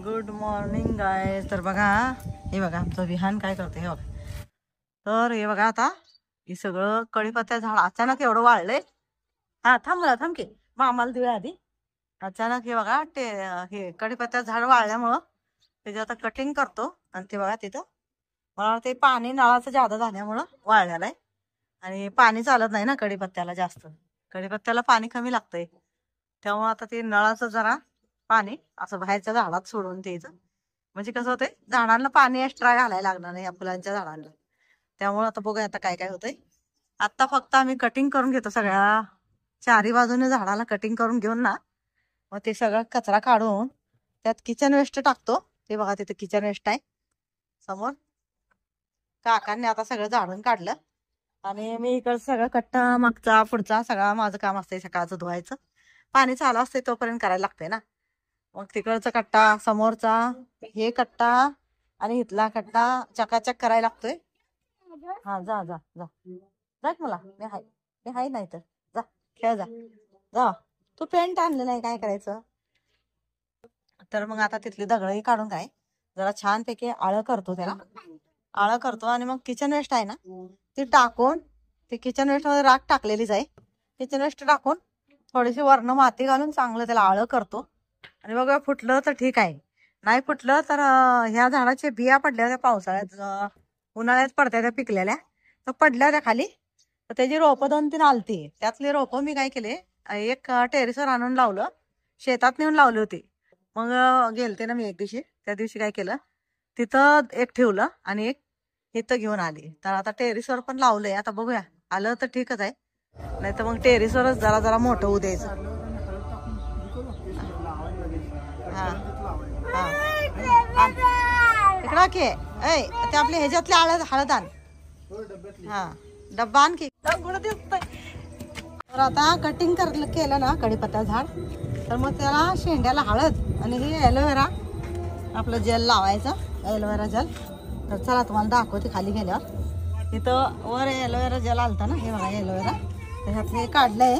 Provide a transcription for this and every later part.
Good morning guys. तर बघा हे बघा आमचं विहान काय करते हे बघा. तर हे बघा आता हे सगळं कढीपत्त्या झाड अचानक एवढं वाळलंय. हा थांब की मामाला देऊया आधी. अचानक हे बघा हे कढीपत्त्या झाड वाळल्यामुळं त्याची आता कटिंग करतो. आणि ते बघा तिथं मला ते पाणी नळाचं जादा झाल्यामुळं वाळलेलं आहे. आणि पाणी चालत नाही ना कढीपत्त्याला जास्त. कढीपत्त्याला पाणी कमी लागतंय. त्यामुळे आता ते नळाचं जरा पाणी असं बाहेरच्या झाडात सोडून द्यायचं. म्हणजे कसं होतंय झाडांना पाणी एक्स्ट्रा घालायला लागणार नाही या फुलांच्या झाडांना. त्यामुळे आता बघूया आता काय काय होतंय. आता फक्त आम्ही कटिंग करून घेतो सगळ्या चारी बाजूने झाडाला कटिंग करून घेऊन ना मग ते सगळं कचरा काढून त्यात किचन वेस्ट टाकतो. ते बघा तिथे किचन वेस्ट आहे समोर. काकांनी आता सगळं झाडून काढलं आणि मी इकडं सगळं कट्टा मागचा पुढचा सगळा माझं काम असतंय सकाळचं धुवायचं. पाणी चालू असते तोपर्यंत करायला लागतंय ना. मग तिकडचा कट्टा समोरचा हे कट्टा आणि इथला कट्टा चकाचक करायला लागतोय. हा जा जा जा जा मला मी हाय नाही तर जा खेळ जा जा. तू पेंट आणलं नाही काय करायचं. तर मग आता तिथली दगडही काढून काय जरा छानपैकी आळं करतो त्याला. आळं करतो आणि मग किचन वेस्ट आहे ना ती टाकून ते किचन वेस्ट मध्ये राख टाकलेलीच आहे. किचन वेस्ट टाकून थोडीशी वरण माती घालून चांगलं त्याला आळं करतो. आणि बघा फुटलं तर ठीक आहे. नाही फुटलं तर ह्या झाडाच्या बिया पडल्या त्या पावसाळ्यात उन्हाळ्यात पडत्या त्या पिकलेल्या तर पडल्या त्या खाली. तर त्याची रोपं 2-3 आलती. त्यातली रोपं मी काय केले एक टेरेसवर आणून लावलं. शेतात नेऊन लावली होती. मग गेलते ना मी एक दिवशी. त्या दिवशी काय केलं तिथं एक ठेवलं आणि एक इथं घेऊन आली. तर आता टेरेसवर पण लावलंय. आता बघूया आलं तर ठीकच आहे. नाही तर मग टेरेसवरच जरा जरा मोठं होऊ द्यायचं. हा हा इकडं की ऐ ते आपल्या ह्याच्यातले हळद आण. हा डब्बा आण की. तर आता कटिंग केलं ना कढीपत्ता झाड तर मग त्याला शेंड्याला हळद आणि हे एलोवेरा आपलं जेल लावायचं एलोवेरा जेल. तर चला तुम्हाला दाखवते खाली गेल्यावर. इथं वर एलोवेरा जेल आलता ना हे बघा एलोवेरा त्याच्यात हे काढलंय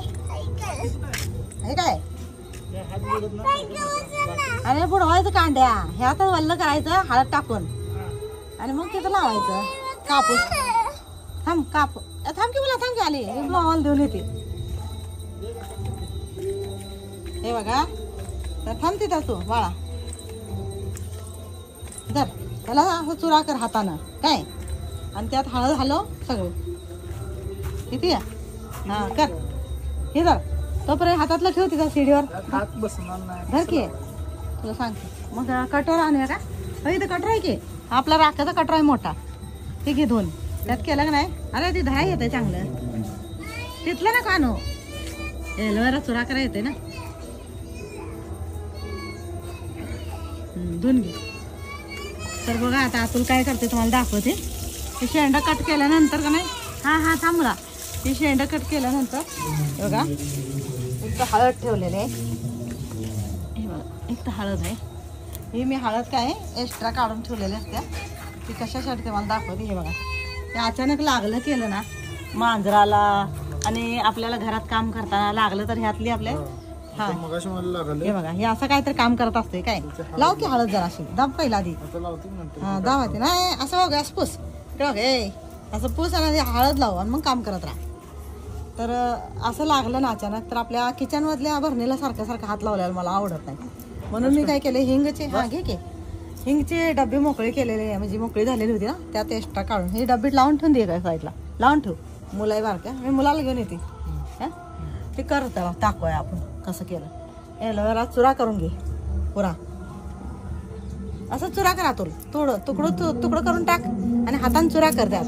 हे काय आणि बुडवायचं कांड्या हे आता वल्ल करायचं हळद टाकून आणि मग तिथं लावायचं कापूस. थांब की मला थांब की आली ब्लावाला देऊन येते हे बघा. तर थांब तिथं तू बाळा धर त्याला असं चुरा कर हातानं काय आणि त्यात हळद हलव सगळं किती हा कर हे धर तोपर्यंत हातातलं ठेव तिथं सीडीवर धर की तुला सांगते. मग कटोरा आणूया का इथं कटोरा आहे की आपला राखाचा कटोरा आहे मोठा ते घे धुवून त्यात केलं का नाही. अरे ती धाय येते चांगलं तिथलं ना कानो एलोवेरा चुरा करा येते ना धुवून घे. तर बघा आता अतुल काय करते तुम्हाला दाखवते. ते शेंडा कट केल्यानंतर का नाही हा थांबला. ते शेंडा कट केल्यानंतर बघा इथं हळद ठेवलेले आहे हे बघा. इथं हळद आहे ही मी हळद काय एक्स्ट्रा काढून ठेवलेली असते. ती कशासाठी ते मला दाखवते हे बघा. ते अचानक लागलं केलं ना मांजराला आणि आपल्याला घरात काम करताना लागलं तर ह्यातली आपल्या हा हे बघा हे असं काहीतरी काम करत असते काय. लाव की हळद जरा अशी दाब पहिला आधी हा दाबाते नाही असं बघ असं पूस असं पूस आणि हळद लावू आणि मग काम करत राहा. तर असं लागलं ना अचानक तर आपल्या किचन मधल्या भरणीला सारखं हात लावल्याला मला आवडत नाही. म्हणून मी काय केले हिंगचे हा घे की हिंगचे डबे मोकळे केलेले म्हणजे मोकळी झालेली होती ना त्यात एक्स्ट्रा काढून हे डबीत लावून ठेवून दे काय साईडला लावून ठेव. मुलाही बारक्या मी मुलाला घेऊन येते ते करत टाकूया आपण कसं केलं. एलोवेरा चुरा करून घे पुरा असं चुरा करा थोडं तुकडं करून टाक आणि हाताने चुरा कर त्यात.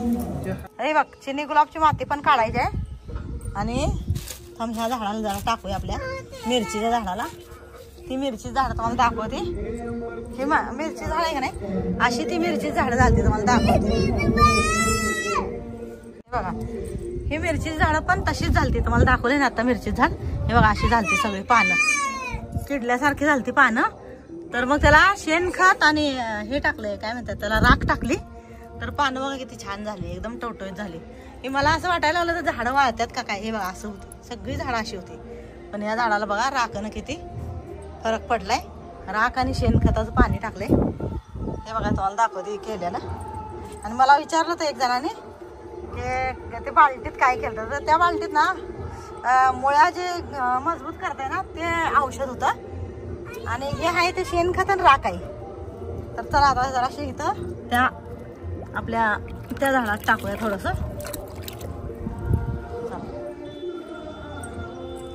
अरे बघ चिनी गुलाबची माती पण काढायची आहे. आणि थांब ह्या झाडाला जरा टाकूया आपल्या मिरचीच्या झाडाला. ती मिरची झाड तुम्हाला दाखवते. हे मिरची झाड आहे का नाही अशी ती मिरची झाड झाली तुम्हाला दाखवते. बघा ही मिरची झाड पण तशीच झालती तुम्हाला दाखवले ना आता मिरची झाड हे बघा अशी झालती सगळी पानं किडल्यासारखी झालती पानं. तर मग त्याला शेणखत आणि हे टाकलंय काय म्हणतात त्याला राख टाकली तर पानं बघा किती छान झाली एकदम टवटवीत झाली. हे मला असं वाटायला लागलं तर झाडं वाळतात का काय. हे बघा असं होतं सगळी झाडं अशी होती पण या झाडाला बघा राखणं किती फरक पडलाय राख आणि शेणखताचं पाणी टाकले. हे बघा तुम्हाला दाखवते केलेलं. आणि मला विचारलं होतं एक जणाने की ते बाल्टीत काय केलं, तर त्या बाल्टीत ना मुळ्या जे मजबूत करताय ना ते औषध होतं आणि हे आहे ते शेणखत आणि राख आहे. तर चला आता जराशी इथं त्या आपल्या त्या झाडात टाकूया थोडंसं.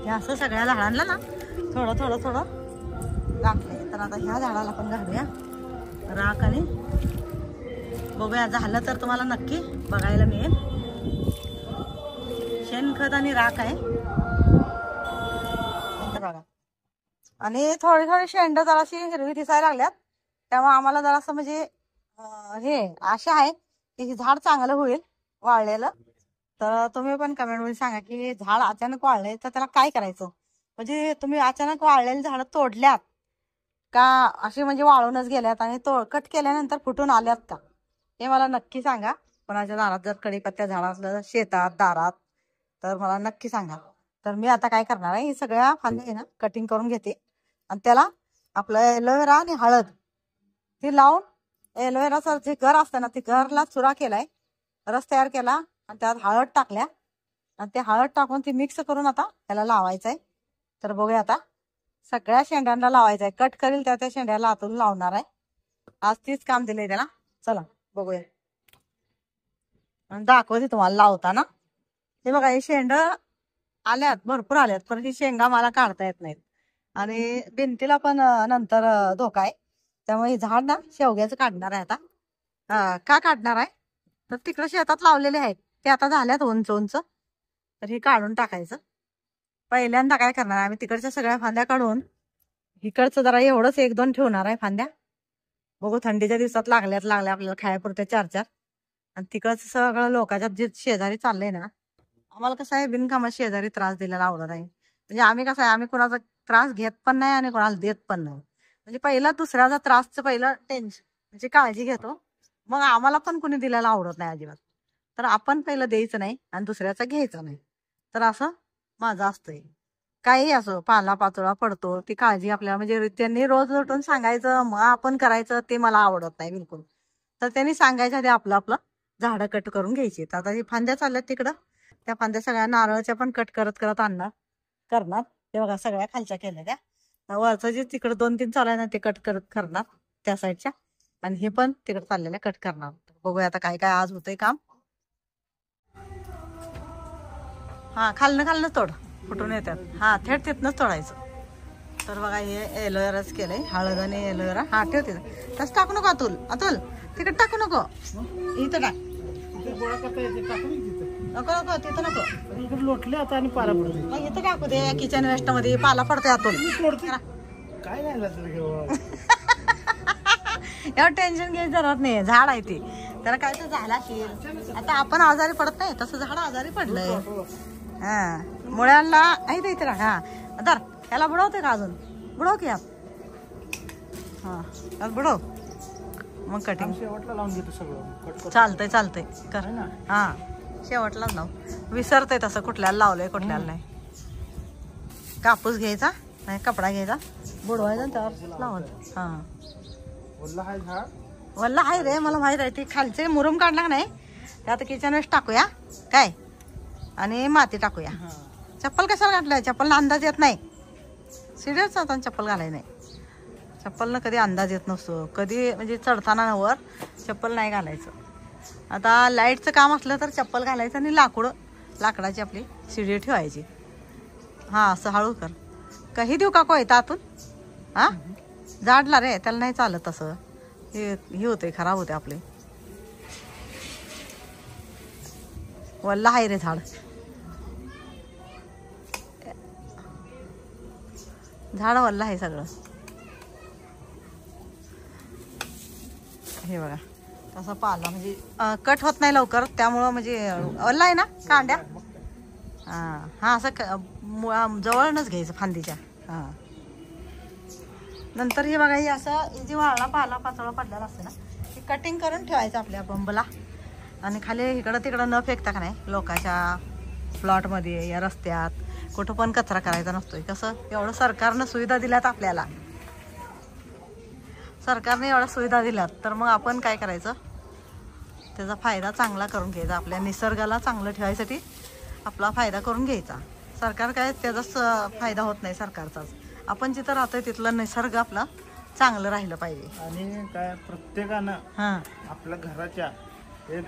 हे असं सगळ्या झाडांना ना थोडं थोडं थोडं घातलंय. तर आता ह्या झाडाला पण घालूया राख आणि बघूया, झालं तर तुम्हाला नक्की बघायला मिळेल. शेणखत आणि राख आहे बघा. आणि थोडी थोडी शेंड जराशी हिरवी दिसायला लागल्यात, तेव्हा आम्हाला जरासं म्हणजे हे आशा आहे की झाड चांगलं होईल वाळलेलं. तर तुम्ही पण कमेंट मध्ये सांगा की झाड अचानक वाळले तर त्याला काय करायचं. म्हणजे तुम्ही अचानक वाळलेली झाडं तोडल्यात का अशी म्हणजे वाळूनच गेल्यात आणि कट केल्यानंतर फुटून आल्यात का, हे मला नक्की सांगा. कोणाच्या दारात जर कडीपत्त्या झाड असलं शेतात दारात तर मला नक्की सांगा. तर मी आता काय करणार आहे, हे सगळ्या फांद्या ना कटिंग करून घेते आणि त्याला आपलं एलोवेरा आणि हळद ती लावून, एलोवेराचं जे घर असतं ना ते घरला चुरा केलाय, रस तयार केला आणि त्यात हळद टाकल्या आणि ते हळद टाकून ती मिक्स करून आता त्याला लावायचंय. तर बघूया आता सगळ्या शेंड्यांना लावायचंय. कट करील त्या शेंड्याला आतून लावणार आहे. आज तीच काम दिलंय त्याला. चला बघूया आणि दाखवते तुम्हाला लावताना. हे बघा हे शेंड आल्यात, भरपूर आल्यात, पण ही शेंगा मला काढता येत नाहीत आणि भिंतीला पण नंतर धोका आहे. त्यामुळे हे झाड ना शेवग्याचं काढणार आहे आता. का काढणार आहे तर तिकडे शेतात लावलेले आहेत ते आता झाल्यात उंच उंच, तर हे काढून टाकायचं. पहिल्यांदा काय करणार आहे, आम्ही तिकडच्या सगळ्या फांद्या काढून इकडचं जरा एवढंच 1-2 ठेवणार आहे फांद्या. बघू थंडीच्या दिवसात लागल्या आपल्याला खायापुरत्या 4-4. आणि तिकडचं सगळं लोकांच्या जे शेजारी चाललंय ना, आम्हाला कसं आहे बिनकामात शेजारी त्रास दिलेला आवडत आहे. म्हणजे आम्ही कसं आहे, आम्ही कोणाचा त्रास घेत पण नाही आणि कोणाला देत पण नाही. म्हणजे पहिला दुसऱ्याचा त्रासचं पहिलं टेन्शन म्हणजे काळजी घेतो, मग आम्हाला पण कोणी दिलेला आवडत नाही अजिबात. तर आपण पहिलं द्यायचं नाही आणि दुसऱ्याचा घ्यायचं नाही. तर असं माझं असतंय. काही असो पाला पाचोळा पडतो ती काळजी आपल्याला, म्हणजे त्यांनी रोज उठून सांगायचं मग आपण करायचं ते मला आवडत नाही बिलकुल. तर त्यांनी सांगायच्या आधी आपलं आपलं झाडं कट करून घ्यायची. आता ही फांद्या चालल्यात तिकडं, त्या फांद्या सगळ्या नारळाच्या पण कट करत करत करणार. ते बघा सगळ्या खालच्या केल्या त्या, वरचं जे तिकडं 2-3 चालू आहे ना ते कट करत करणार त्या साईडच्या, आणि हे पण तिकडे चाललेल्या कट करणार. बघूया आता काय काय आज होतंय काम. हा खालनं तोड, फुटून येतात. हा थेट तिथनंच तोडायचं. तर बघा हे एलोवेराच केलंय, हळद आणि एलोवेरा. हा ठेव तिथं, तसं टाकू नको अतुल तिकडे टाकू नको, इथं टाक. नको तिथं नको, लोटले आता आणि पाला पडतो. मग इथं टाकू दे. किचन वेस्ट मध्ये पाला पडतोय अतुल. काय नाही एवढं टेन्शन घ्यायची जरूरत नाही, झाड आहे ते त्याला काय तर झाला असेल. आता आपण आजारी पडत नाही तसं झाड आजारी पडलंय. हा मुळ्यांना आहे इथे. हा दर त्याला बुडवते का अजून, बुडव की हा बुडव मग कटिंग शेवटला लावून घेतो सगळं. चालतंय कर ना. हा शेवटलाच लाव, विसरतंय तसं कुठल्याला लावलंय कुठल्याला नाही. कापूस घ्यायचा नाही कपडा घ्यायचा, बुडवायचा त्यावर लावायचं. हा वल्ला आहे रे, मला माहित आहे. ते खालचे मुरुम काढला नाही ते आता किचन वेस्ट टाकूया काय आणि माती टाकूया. चप्पल कशाला घातलंय, चप्पल अंदाज येत नाही. सिरियस आता चप्पल घालाय नाही. चप्पलनं कधी अंदाज येत नसतो, कधी म्हणजे चढताना वर चप्पल नाही घालायचं. आता लाईटचं काम असलं तर चप्पल घालायचं आणि लाकडाची आपली शिडी ठेवायची. हा असं हळू कर. काही देऊ का कोयता आतून, हा जाडला रे त्याला नाही चालत तसं, हे होते खराब होते आपले. वल्ला आहे रे झाड वल्ला आहे सगळं. हे बघा तसा पाला म्हणजे कट होत नाही लवकर, त्यामुळं म्हणजे वल्ला आहे ना कांड्या. हा असं जवळनच घ्यायचं फांदीच्या. हा नंतर हे बघा हे असं जे वाळला पाला पाचोळा पडलेला असते ना ते कटिंग करून ठेवायचं आपल्या बंबला. आणि खाली इकडं तिकडं न फेकता का नाही लोकांच्या प्लॉटमध्ये या रस्त्यात कुठं पण कचरा करायचा नसतोय. कसं एवढं सरकारनं सुविधा दिल्यात आपल्याला, सरकारने एवढ्या सुविधा दिल्यात तर मग आपण काय करायचं, त्याचा फायदा चांगला करून घ्यायचा. आपल्या निसर्गाला चांगलं ठेवायसाठी आपला फायदा करून घ्यायचा. सरकार काय त्याचाच फायदा होत नाही सरकारचाच. आपण जिथं राहतोय तिथलं निसर्ग आपलं चांगलं राहिलं पाहिजे. आणि काय प्रत्येकानं हां आपल्या घराच्या एक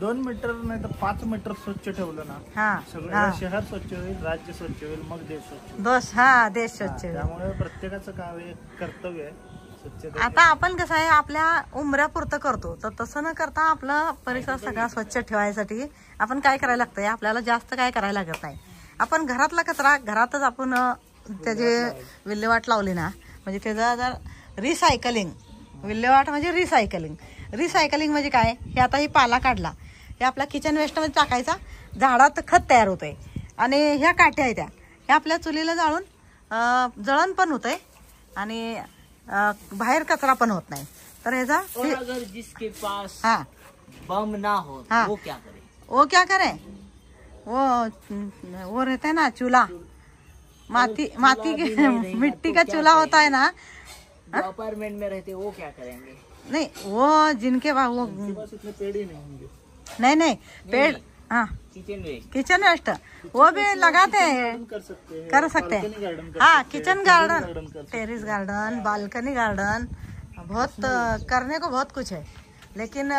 2 मीटर नाही तर 5 मीटर स्वच्छ ठेवलं ना, हां सगळं शहर स्वच्छ होईल, राज्य स्वच्छ होईल, मग देश स्वच्छ होईल. देश स्वच्छ होईल. त्यामुळे प्रत्येकाचं काय एक कर्तव्य आहे स्वच्छता. आता आपण कसं आहे आपल्या उमऱ्यापुरतं करतो, तर तसं न करता आपला परिसर सगळा स्वच्छ ठेवायसाठी आपण काय करायला लागतंय, आपल्याला जास्त काय करायला लागत नाही. आपण घरातला कचरा घरातच आपण त्याची विल्हेवाट लावली ना, म्हणजे त्याचा जर रिसायकलिंग, विल्हेवाट म्हणजे रिसायकलिंग म्हणजे काय, हे आता ही पाला काढला, हे आपल्या किचन वेस्टमध्ये टाकायचा, झाडात खत तयार होतंय. आणि ह्या काठ्या आहेत ह्या आपल्या चुलीला जाळून जळण पण होतंय आणि बाहेर कचरा पण होत नाही. तर ह्याचा और अगर जिसके पास हाँ बम ना हो हाँ। वो क्या करे? वो क्या करे, वो रहता है ना चूल्हा, माटी की मिट्टी का चूल्हा होता है ना. जो अपार्टमेंट में रहते वो क्या करेंगे? नहीं वो जिनके पास वो बस इतने पेड़ ही नहीं होंगे. नहीं पेड़, हाँ किचन वेस्ट किचन वेस्ट वो भी लगाते हैं, कर सकते हैं, कर सकते हैं. बालकनी गार्डन कर हाँ सकते हैं, किचन garden गार्डन, कर सकते टेरिस गार्डन, बालकनी गार्डन, बहुत करने को बहुत कुछ है. लेकिन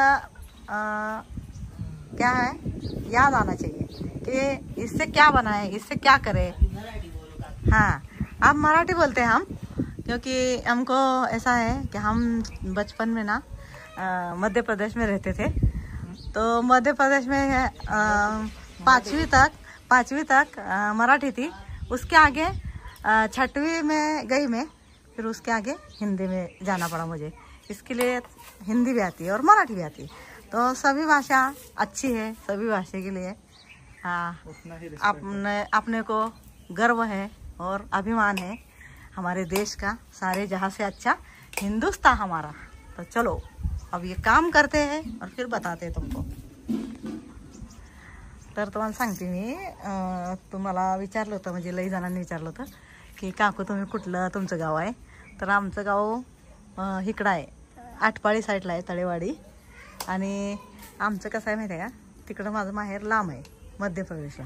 क्या है, याद आना चाहिए कि इससे क्या बनाए, इससे क्या करे. हाँ आप मराठी बोलते हैं हम, क्योंकि हमको ऐसा है कि हम बचपन में ना मध्य प्रदेश में रहते थे. तो मध्य प्रदेश में 5वीं तक मराठी थी. उसके आगे 6वीं में गई मैं, फिर उसके आगे हिंदी में जाना पड़ा मुझे. इसके लिए हिंदी भी आती है और मराठी भी आती है. तो सभी भाषा अच्छी है, सभी भाषा के लिए उतना ही respect अपने को गर्व है और अभिमान है हमारे देश का. सारे जहाँ से अच्छा हिंदुस्तान हमारा. तो चलो अब ये काम करते हैं और फिर बताते हैं तुमको. तर तुम्हाला सांगते मी, तुम्हाला विचारलं होतं, म्हणजे लई जणांनी विचारलं होतं की काकू तुम्ही कुठलं तुमचं गाव आहे. तर आमचं गाव इकडं आहे, आटपाडी साईडला आहे, तळेवाडी. आणि आमचं कसं आहे माहिती आहे का, तिकडं माझं माहेर लांब आहे मध्य प्रदेशला.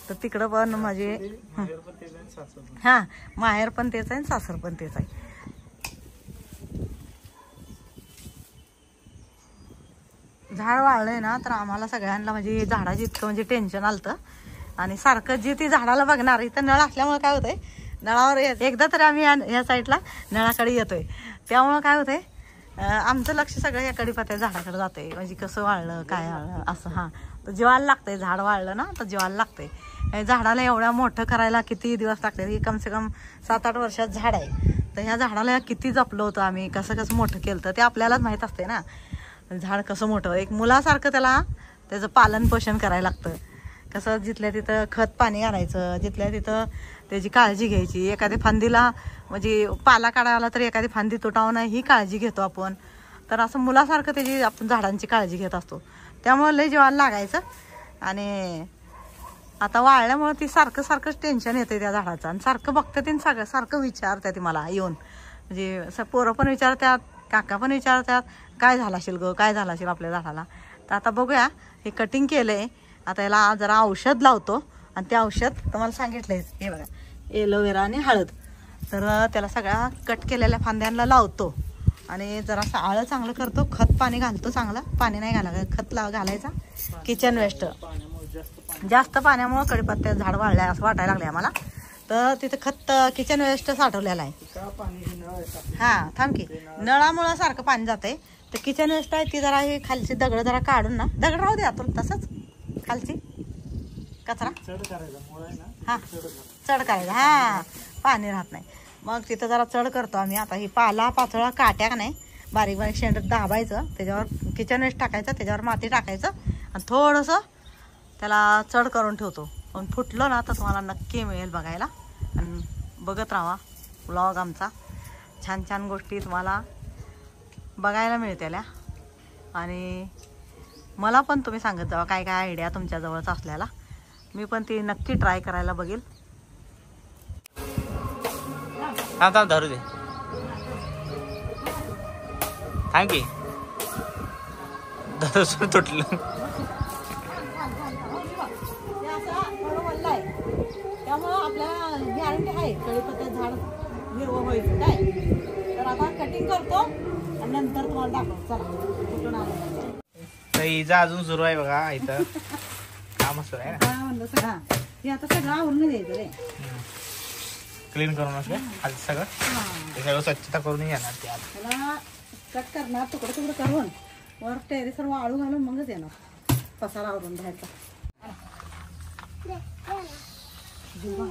तर तिकडं पण माझे माहेर पण तेच आहे, सासर पण. हां माहेर पण तेच आहे आणि सासर पण तेच आहे. झाड वाळलंय ना, तर आम्हाला सगळ्यांना म्हणजे झाडाची इतकं म्हणजे टेन्शन आलतं. आणि सारखं जी ती झाडाला बघणार, इथं नळ असल्यामुळे काय होतंय, नळावर एकदा तरी आम्ही या साईडला नळाकडे येतोय. त्यामुळं काय होतंय, आमचं लक्ष सगळं या कडीपत्त्या झाडाकडे जातंय, म्हणजे कसं वाळलं काय वाळलं असं. हां तर जीवाला लागतंय, झाड वाळलं ना तर जीवाला लागतंय. झाडाला एवढ्या मोठं करायला किती दिवस लागले, ही कमसे कम 7-8 वर्षात झाड आहे. तर ह्या झाडाला किती जपलं होतं आम्ही, कसं मोठं केलं तर ते आपल्यालाच माहीत असते ना. झाड कसं मोठं, एक मुलासारखं त्याचं पालन पोषण करायला लागतं. कसं जिथल्या तिथं खत पाणी घालायचं, जिथल्या तिथं त्याची काळजी घ्यायची. एखाद्या फांदीला म्हणजे पाला काढायला तर एखादी फांदी तुटावं नाही ही काळजी घेतो आपण. तर असं मुलासारखं त्याची आपण झाडांची काळजी घेत असतो. त्यामुळे लय जीवाला लागायचं. आणि आता वाळल्यामुळे ती सारखंच टेन्शन येते त्या झाडाचं. आणि सारखं बघते ती सारखं विचारतात मला येऊन, म्हणजे पोरं पण विचारतात, काका पण विचारतात, काय झालं असेल गं, काय झालं असेल आपल्या झाडाला. तर आता बघूया, हे कटिंग केलंय, आता याला जरा औषध लावतो. आणि ते औषध तुम्हाला सांगितलंय, हे बघा एलोवेरा आणि हळद. तर त्याला सगळ्या कट केलेल्या फांद्यांना लावतो आणि जरासं आळं चांगलं करतो, खत पाणी घालतो, चांगलं पाणी नाही घालायचं, खत घालायचा. किचन वेस्ट जास्त पाण्यामुळे कडीपत्त्या झाड वाढलंय असं वाटायला लागलंय आम्हाला. तर तिथं खत किचन वेस्ट साठवलेला आहे. हां थांब की, नळामुळं सारखं पाणी जातंय. तर किचन वेस्ट आहे ती जरा हे खालची दगड जरा काढून ना, दगड राहू द्या तो तसंच, खालची कचरा हां चढ करायचा, हां पाणी राहत नाही. मग तिथं जरा चढ करतो आम्ही. आता ही पाला पाचोळा काट्या का नाही बारीक बारीक शेंडत दाबायचं, त्याच्यावर किचन वेस्ट टाकायचं, त्याच्यावर माती टाकायचं आणि थोडंसं त्याला चढ करून ठेवतो. पण फुटलं ना तर तुम्हाला नक्की मिळेल बघायला. आणि बघत राहा व्लॉग आमचा, छान छान गोष्टी तुम्हाला बघायला मिळतेल्या. आणि मला पण तुम्ही सांगत जावा काय काय आयडिया तुमच्याजवळच असल्याला, मी पण ती नक्की ट्राय करायला बघेल. थांब धरू दे. थांब की दरसर तुटलं. त्यामुळं आपल्याला गॅरंटी आहे कढीपत्त्याचं झाड हिरवं व्हायचं काय. तर आता कटिंग करतो आणि नंतर तुम्हाला दाखवतो. चला कुठून आलं तर हिचं अजून सुरू आहे बघा इथं काम सुरू आहे ना. काय म्हणलं सगळं हे आता सगळं आवरून द्यायचं रे. क्लीन करून असलं आज सगळं ते सगळं स्वच्छता करून येणार ते आज. त्याला कट करणार तुकडं तुकडं करून वर टेरेसवर वाळू घालून मगच येणार पसारा आवरून राहायचा.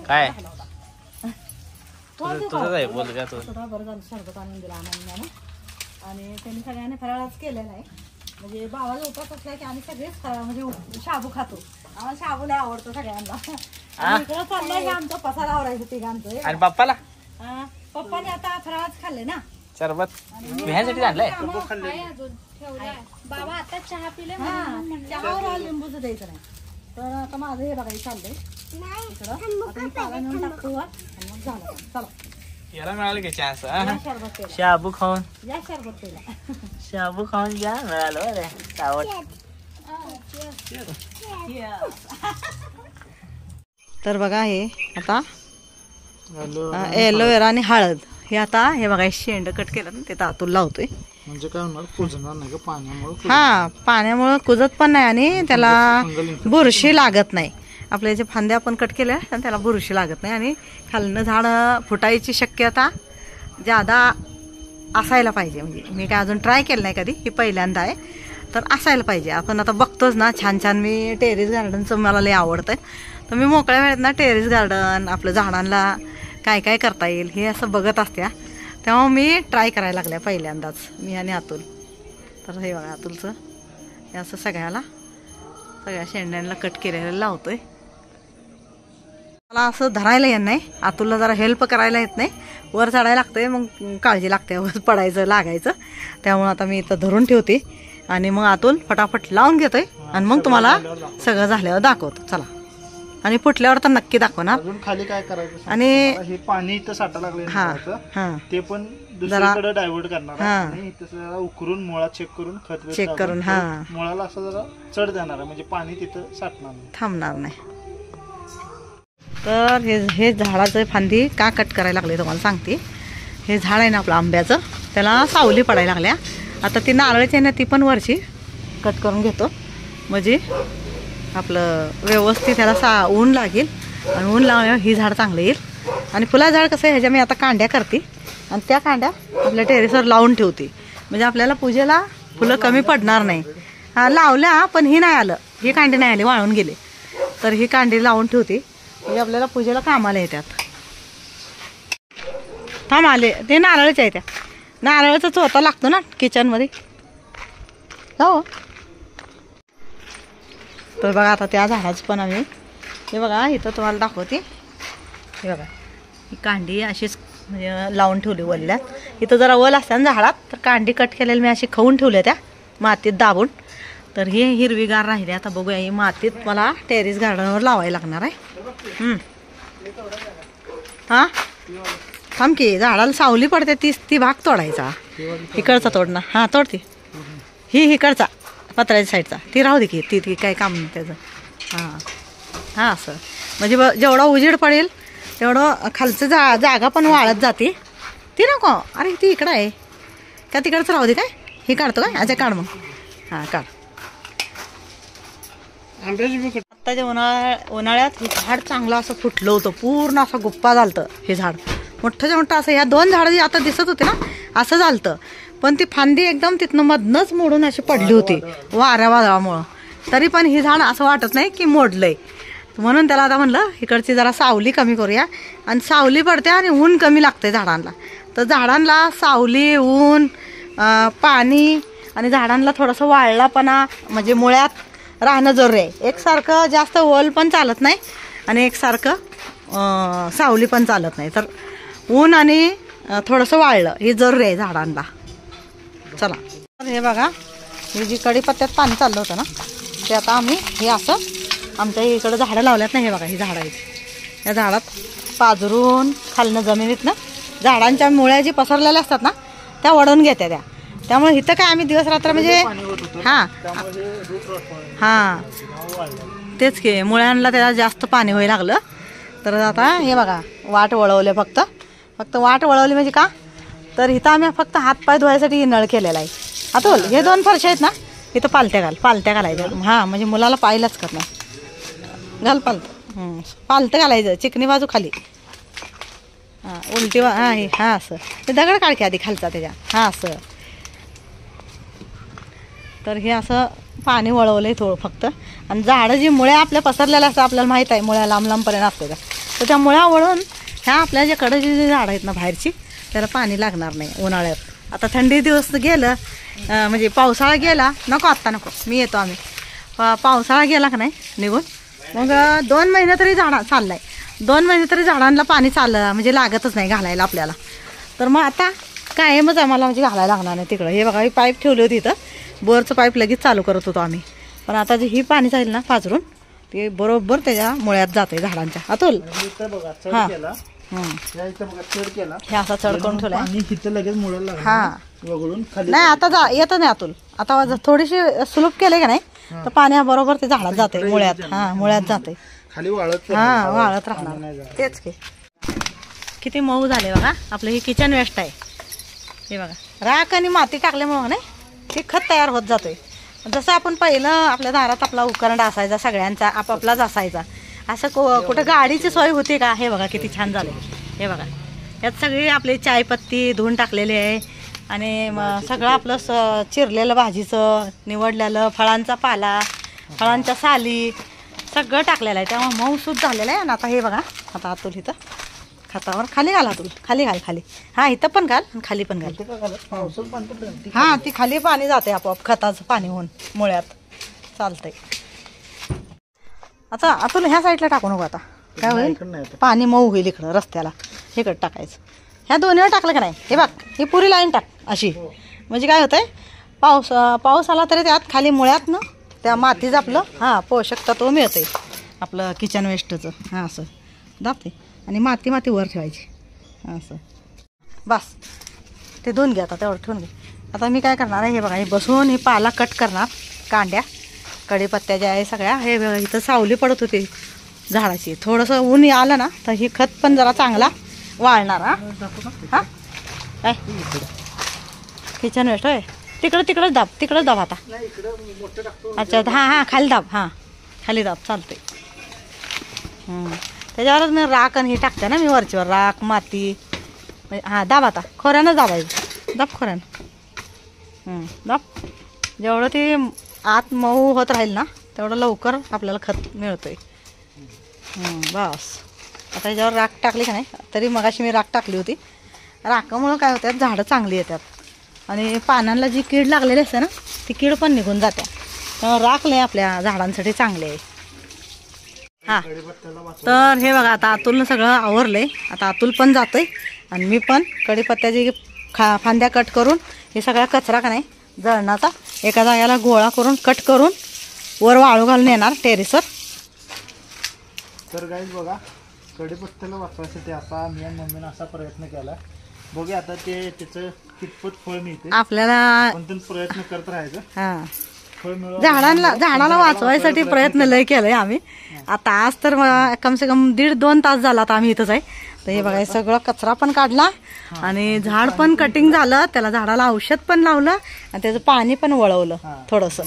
काय तुझं आहे बोल का तू. सुद्धा बरं झालं सरबत आणून दिला आनंदाने आणि त्यांनी सगळ्यांनी फराळच केलेला आहे. म्हणजे भावाचा उपास असला की आम्ही सगळेच म्हणजे शाबू खातो. आम्हाला शाबू लय आवडतो सगळ्यांना. इकडं चाललंय आमचा पसारा आवरायचं तिघांचं. आणि पप्पाला पप्पाने आता फराळच खाल्ले ना सरबत ह्यासाठी आणलंय. बाबा आता चहा पिले चहावर लिंबूच द्यायचं नाही. तर आता माझं हे बघायचं चाललंय इकडं. आता मी पाला नेऊन टाकतो वर आणि मग झालं. चला याला मिळालं की चान्स. या शरबत पेला. शाबू खाऊन या शरबत पेला. शाबू खाऊन या मिळालं अरे आवड. तर बघा हे आता एलोवेरा आणि हळद हे आता हे बघा शेंड कट केलं ना ते तातून लावतोय. म्हणजे काय होणार कुजणार नाही का पाण्यामुळे. हा पाण्यामुळे कुजत पण नाही आणि त्याला बुरशी लागत नाही. आपल्या जे फांद्या आपण कट केल्या त्याला बुरशी लागत नाही आणि खालनं झाड फुटायची शक्यता ज्यादा असायला पाहिजे. म्हणजे मी काय अजून ट्राय केलं नाही कधी, ही पहिल्यांदा आहे. तर असायला पाहिजे. आपण आता बघतोच ना छान छान. मी टेरेस गार्डनचं मला लय आवडतंय. तर मी मोकळ्या वेळेत ना टेरेस गार्डन आपलं झाडांना काय काय करता येईल हे असं बघत असत्या. तेव्हा मी ट्राय करायला लागल्या पहिल्यांदाच मी आणि अतुल. तर हे बघा अतुलचं हे असं सगळ्या शेंड्यांना कट केलेलं लावतोय. मला असं धरायला येत नाही. अतुलला जरा हेल्प करायला येत नाही. वर चढायला लागतंय मग काळजी लागते वर पडायचं लागायचं. त्यामुळे आता मी इथं धरून ठेवते आणि मग अतुल फटाफट लावून घेतोय आणि मग तुम्हाला सगळं झाल्यावर दाखवतो. चला आणि फुटल्यावर तर नक्की दाखवणार. अजून खाली काय करायचं आणि हे पाणी इथं साठा लागले हा ते पण दुसरीकडे डायव्हर्ट करणार हा. आणि इथं जरा उकरून मुळा चेक करून खत चेक करून हा मुळाला असं जरा चढ देणार आहे म्हणजे पाणी तिथं साठणार नाही, थांबणार नाही. तर हे झाडाचं फांदी का कट करायला लागले तुम्हाला सांगते. हे झाड आहे ना आपलं आंब्याचं त्याला सावली पडायला लागल्या. आता ती नारळाची आहे ना ती पण वरची कट करून घेतो म्हणजे आपलं व्यवस्थित त्याला ऊन लागेल आणि ऊन लावल्यावर ही झाड चांगलं येईल. आणि फुला झाड कसं आहे ह्याच्या मी आता कांड्या करते आणि त्या कांड्या आपल्या टेरेसवर लावून ठेवते म्हणजे आपल्याला पूजेला फुलं कमी पडणार नाही. हा लावल्या पण ही नाही आलं, ही कांडी नाही आली वाळून गेले. तर ही कांडी लावून ठेवते म्हणजे आपल्याला पूजेला कामाला येतात. थांब आले ते नारळाच्या आहे त्या नारळाचा चोथा लागतो ना किचनमध्ये हो. तर बघा आता त्या झाडाचं पण आम्ही हे बघा इथं तुम्हाला दाखवते. हे बघा ही कांडी अशीच म्हणजे लावून ठेवली वल्ल्यात. इथं जरा वल असतात ना झाडात तर कांडी कट केलेल्या मी अशी खाऊन ठेवल्या त्या मातीत दाबून. तर हे हिरवीगार राहिले. आता बघूया ही मातीत मला टेरेस गार्डनवर लावायला लागणार आहे. हा थांब की झाडाला सावली पडते ती भाग तोडायचा. इकडचा तोड ना हा तोडते ही इकडचा पत्र्याच्या साईडचा ती राहू दे की ती काय काम नाही त्याचं. हां हां असं म्हणजे जेवढा उजेड पडेल तेवढं खालचं जागा पण वाळत जाते. ती नको अरे ती इकडं आहे का तिकडचं राहू दे काय हे काढतो काय अच्छा काढ मग हां काढ. आत्ताच्या उन्हाळ्यात हे झाड चांगलं असं फुटलं होतं पूर्ण असं गुप्पा झालतं. हे झाड मोठं मोठं असं ह्या दोन झाडं आता दिसत होते ना असं झालतं. पण ती फांदी एकदम तिथनं मधनच मोडून अशी पडली होती वाऱ्या वादळामुळं. तरी पण ही झाड असं वाटत नाही की मोडलंय. म्हणून त्याला आता म्हणलं इकडची जरा सावली कमी करूया. आणि सावली पडते आणि ऊन कमी लागतंय झाडांना. तर झाडांना सावली ऊन पाणी आणि झाडांना थोडंसं वाळलापणा म्हणजे मुळ्यात राहणं जरुरी आहे. एकसारखं जास्त ओल पण चालत नाही आणि एकसारखं सावली पण चालत नाही. तर ऊन आणि थोडंसं वाळलं हे जरुरी आहे झाडांना. चला तर हे बघा ही जी कढीपत्त्यात पाणी चाललं होतं ना ते आता आम्ही हे असं आमच्या इकडं झाडं लावल्यात ना. हे बघा ही झाडं आहेत या झाडात पाजरून खालनं जमिनीत ना झाडांच्या मुळ्या जी पसरलेल्या असतात ना त्या वडून घेत्या त्या. त्यामुळे इथं काय आम्ही दिवस रात्र म्हणजे पाणी होत होतं हा त्यामुळे हे रूट रॉट हा तेच की मुळ्यांना त्याला जास्त पाणी व्हायला लागलं. तर आता हे बघा वाट वळवले फक्त वाट वळवली म्हणजे का तर इथं आम्ही फक्त हातपाय धुवायसाठी नळ केलेला आहे. अतुल हे 2 फरशा आहेत ना इथं पालत्या घालायच्या हां म्हणजे मुलाला पाहिलाच कर नाही घाल पालतं घालायचं चिकनी बाजू खाली हां उलटी हां हे हां असं ते दगड काढके आधी खालचा त्याच्या हां असं. तर हे असं पाणी वळवलंय थोडं फक्त आणि झाडं जी मुळ्या आपल्या पसरलेल्या असतात आपल्याला माहीत आहे मुळ्या लांबपर्यंत असते का तर त्या मुळ्या वळून ह्या आपल्या ज्या कडे जी झाडं आहेत ना बाहेरची त्याला पाणी लागणार नाही उन्हाळ्यात. आता थंडी दिवस गेलं म्हणजे पावसाळा गेला नको आत्ता नको मी येतो आम्ही पावसाळा गेला का नाही निघून मग 2 महिने तरी चाललाय 2 महिने तरी झाडांना पाणी चाललं म्हणजे लागतच नाही घालायला आपल्याला. तर मग आता कायमच आम्हाला म्हणजे घालायला लागणार नाही तिकडं. हे बघा ही पाईप ठेवली होती इथं बोरचं पाईप लगेच चालू करत होतो आम्ही पण आता जे ही पाणी जाईल ना पाजरून ते बरोबर त्याच्या मुळ्यात जाते झाडांच्या. अतुल बघा चढ हां केला या इथं बघा चढ केला हे असा चढ करून ठेवलाय आणि इथं लगेच मुळाला लागलं हां वगळून खाली नाही आता येत नाही अतुल आता थोडीशी सुलूप केले का नाही तर पाणी बरोबर ते झाडात जाते मुळ्यात हां मुळ्यात जाते खाली वाळत हां वाळत राहणार तेच की. किती मऊ झाले बघा आपलं हे किचन वेस्ट आहे. हे बघा राख आणि माती टाकल्यामुळं नाही ते खत तयार होत जातोय. जसं आपण पहिलं आपल्या दारात आपला उकरंडा असायचा सगळ्यांचा आपापलाच असायचा असं कुठं गाडीची सोय होती का. हे बघा किती छान झाले. हे बघा यात सगळी आपली चायपत्ती धुवून टाकलेली आहे आणि सगळं आपलं चिरलेलं भाजीचं निवडलेलं फळांचा पाला फळांच्या साली सगळं टाकलेलं आहे त्यामुळे मऊसूद झालेलं आहे. आणि आता हे बघा आता अतुल इथं खतावर खाली घाल अतुल खाली घाल खाली हां इथं पण घाल आणि खाली पण घाल हां ती खाली पाणी जाते आपोआप खताचं पाणी होऊन मुळ्यात चालतंय. आता अतुल ह्या साईडला टाकू नको आता काय होईल पाणी मऊ होईल इकडं रस्त्याला इकडं टाकायचं. ह्या दोन्हीवर टाकलं का नाही हे बघ ही पुरी लाईन टाक अशी म्हणजे काय होतंय पाऊस आला तरी त्यात खाली मुळ्यात ना त्या मातीचं आपलं हां पोषक तत्व मिळतंय आपलं किचन वेस्टचं हां असं दाबते आणि माती वर ठेवायची असं बस. ते धुवून घ्या आता तेवढं ठेवून घे. आता मी काय करणार आहे हे बघा हे बसून हे पाला कट करणार कांड्या कढीपत्त्या ज्या आहे सगळ्या हे बघा इथं सावली पडत होती झाडाची थोडंसं ऊन आलं ना तर ही खत पण जरा चांगला वाळणार. हां काय किचन वेस्ट होय तिकडंच दाब आता अच्छा हां खाली दाब हां खाली दाब चालते. त्याच्यावरच मी राख आणि हे टाकते ना मी वरचीवर राख माती हां दाब आता खोऱ्यानं दाबायचं दाब खोऱ्यानं दाब जेवढं ते आत मऊ होत राहील ना तेवढं लवकर आपल्याला खत मिळतंय. बस आता ह्याच्यावर राख टाकली का नाही तरी मगाशी मी राख टाकली होती राखामुळं काय होतात झाडं चांगली येतात आणि पानांना जी कीड लागलेली असते ना ती कीड पण निघून जाते. त्यामुळे राख लय आपल्या झाडांसाठी चांगले आहे. हां तर हे बघा आता अतुलनं सगळं आवरलंय आता अतुल पण जातोय आणि मी पण कढीपत्त्याची फांद्या कट करून हे सगळा कचरा का नाही जळणाचा एका जाग्याला गोळा करून कट करून वर वाळू घालून येणार टेरेसवर. तर गाईज बघा कढीपत्त्याला वाचवायसाठी असा मी आणि मम्मीनं असा प्रयत्न केला बघूया आता ते त्याचं कितपत फळ मिळते आपल्याला पण प्रयत्न करत राहायचं. हां फळ मिळव झाडाला वाचवायसाठी प्रयत्न लय केलंय आम्ही. आता आज तर कम से कम 1.5-2 तास झाला आता आम्ही इथंच आहे. तर हे बघा सगळं कचरा पण काढला आणि झाड पण कटिंग झालं त्याला झाडाला औषध पण लावलं आणि त्याचं पाणी पण वळवलं थोडंसं.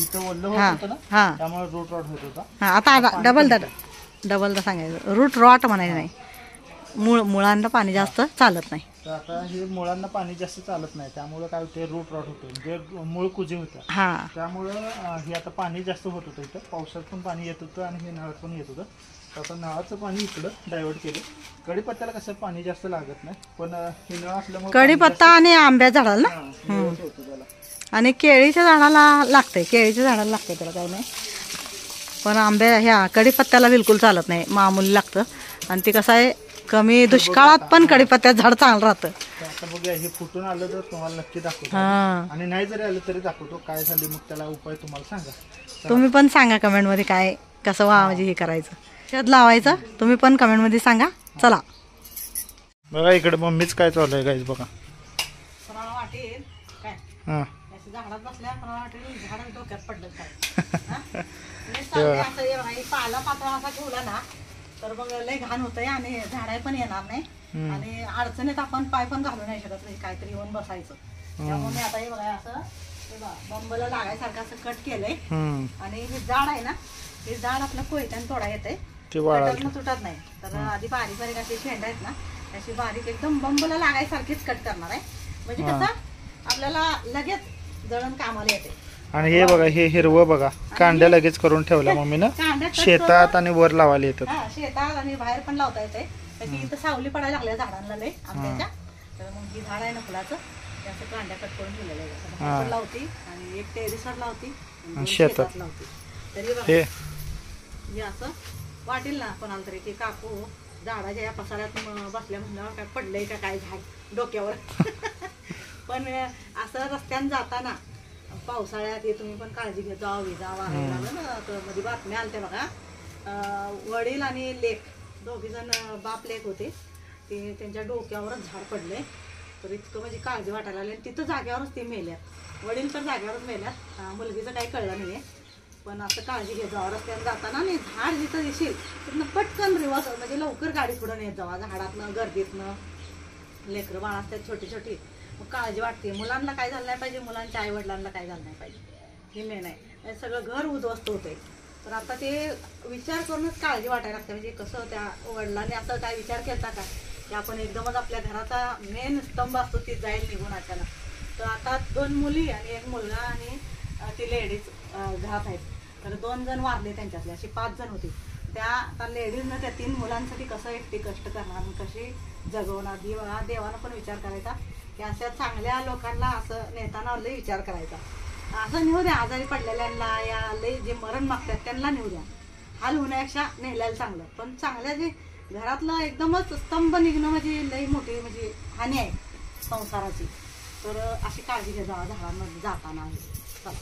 हां हां त्यामुळे रूट रॉट होत होता. हां आता डबल सांगायचं रूट रॉट म्हणायचं नाही मुळांना पाणी जास्त चालत नाही. तर आता हे मुळांना पाणी जास्त चालत नाही त्यामुळे काय होते रूट रॉट होते म्हणजे मूळ कुजे होत्या. हां त्यामुळं हे आता पाणी जास्त होत होतं इथं पावसात पण पाणी येत होतं आणि हे नळात पण येत होतं. तर आता नळाचं पाणी इकडं डायव्हर्ट केलं. कढीपत्त्याला कसं पाणी जास्त लागत नाही पण हे नळ असल्यामुळे कढीपत्ता आणि आंब्या झाडाला ना आणि केळीच्या झाडाला लागतंय त्याला काही नाही पण आंब्या ह्या कढीपत्त्याला बिलकुल चालत नाही मामूली लागतं. आणि ते कसं आहे कमी दुष्काळात पण कढीपत्त्याचं झाड चांगलं राहतं. आता बघूया हे फुटून आलं तर तुम्हाला नक्की दाखवतो हां आणि नाही जरी आलं तरी दाखवतो काय झाले मग त्याला उपाय तुम्हाला सांगा. तुम्ही पण सांगा कमेंटमध्ये काय कसं म्हणजे हे करायचं शेत लावायचं तुम्ही पण कमेंटमध्ये सांगा. चला बघा इकडे मम्मीच काय चालू आहे गाईज बघा. हां अशी झाडात बसल्या पण वाटेल झाड डोक्यात पडलं काय हा? मी चालले असं हे बघा, हे पाला पातळ असा ठेवला ना तर मग लय घाण होतंय आणि झाडाय पण येणार नाही आणि अडचणीत आपण पाय पण घालू नाही शकत नाही, काहीतरी येऊन बसायचं. त्यामुळे मी आता हे बघा असं हे बघा बंबला लागायसारखं असं कट केलंय आणि हे झाड आहे ना, हे झाड आपलं कोयत्यानं तोडा येते तुटत नाही. तर आधी बारीक बारीक अशी शेंडा आहेत ना, अशी बारीक एकदम बंबला लागायसारखीच कट करणार आहे, म्हणजे कसं आपल्याला लगेच जळण कामाला येते. आणि हे बघा, हे हिरवं बघा, कांड्या लगेच करून ठेवल्या मम्मीनं, शेतात आणि वर लावायला येतात. हा, शेतात आणि बाहेर पण लावता येते. त्याची इथं सावली पडायला लागल्या झाडांना लय आंब्याच्या. तर मग ही झाड आहे ना फुलाचं, ते असं कांड्या कट करून ठेवलेलं आहे. बाहेर लावती आणि एक टेरेसवर लावती आणि दोन शेतात लावती. तरी बघा हे असं वाटेल ना कोणाला तरी की काकू झाडाच्या या पसाऱ्यात बसल्या म्हणल्यावर काय पडलंय का काय झाड डोक्यावर. पण असं रस्त्यानं जाताना पावसाळ्यात हे तुम्ही पण काळजी घेत जावा, विजा वारायला लागलं ना. तर मध्ये बातम्या आलत्या बघा, वडील आणि लेक दोघी जण बाप लेक होते, ते त्यांच्या डोक्यावरच झाड पडले. तर इतकं म्हणजे काळजी वाटायला लागली. तिथं जाग्यावरच ते मेल्यात, वडील तर जाग्यावरच मेल्यात, मुलगीचं काही कळलं नाहीये. पण असं काळजी घेत जावं रस्त्यानं जाताना. आणि झाड जिथं दिसेल तिथनं पटकन रिवर्स म्हणजे लवकर गाडी पुढं नेत जावा, झाडातनं गर्दीतनं. लेकरं बाळ असतात छोटी छोटी, मग काळजी वाटते. मुलांना काय झालं नाही पाहिजे, मुलांच्या आई वडिलांना काय झालं नाही पाहिजे, हे मेन आहे. सगळं घर उद्ध्वस्त होतंय. तर आता ते विचार करूनच काळजी वाटायला लागते. म्हणजे कसं त्या वडिलांनी असं काय विचार केला का की आपण एकदमच आपल्या घराचा मेन स्तंभ असतो ती जाईल निघून अचानक. तर आता 2 मुली आणि एक मुलगा आणि ती लेडीज घरात आहेत. तर 2 जण वारले त्यांच्यातले, अशी 5 जण होती. त्या लेडीजनं त्या 3 मुलांसाठी कसं एकटी कष्ट करणार आणि कशी जगवणार. देवानं पण विचार करायचा की अशा चांगल्या लोकांना असं नेताना लई विचार करायचा. असं नेऊ द्या आजारी पडलेल्यांना, या लई जे मरण मागतात त्यांना नेऊ द्या, हाल होण्यापेक्षा नेल्याला चांगलं. पण चांगल्या जे घरातलं एकदमच स्तंभ निघणं म्हणजे लई मोठी म्हणजे हानी आहे संसाराची. तर अशी काळजी घ्या जावा झाडांमध्ये जाताना. चला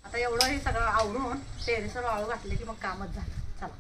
आता एवढं हे सगळं आवरून टेरेसवर वाळू घातले की मग कामच झालं. चला.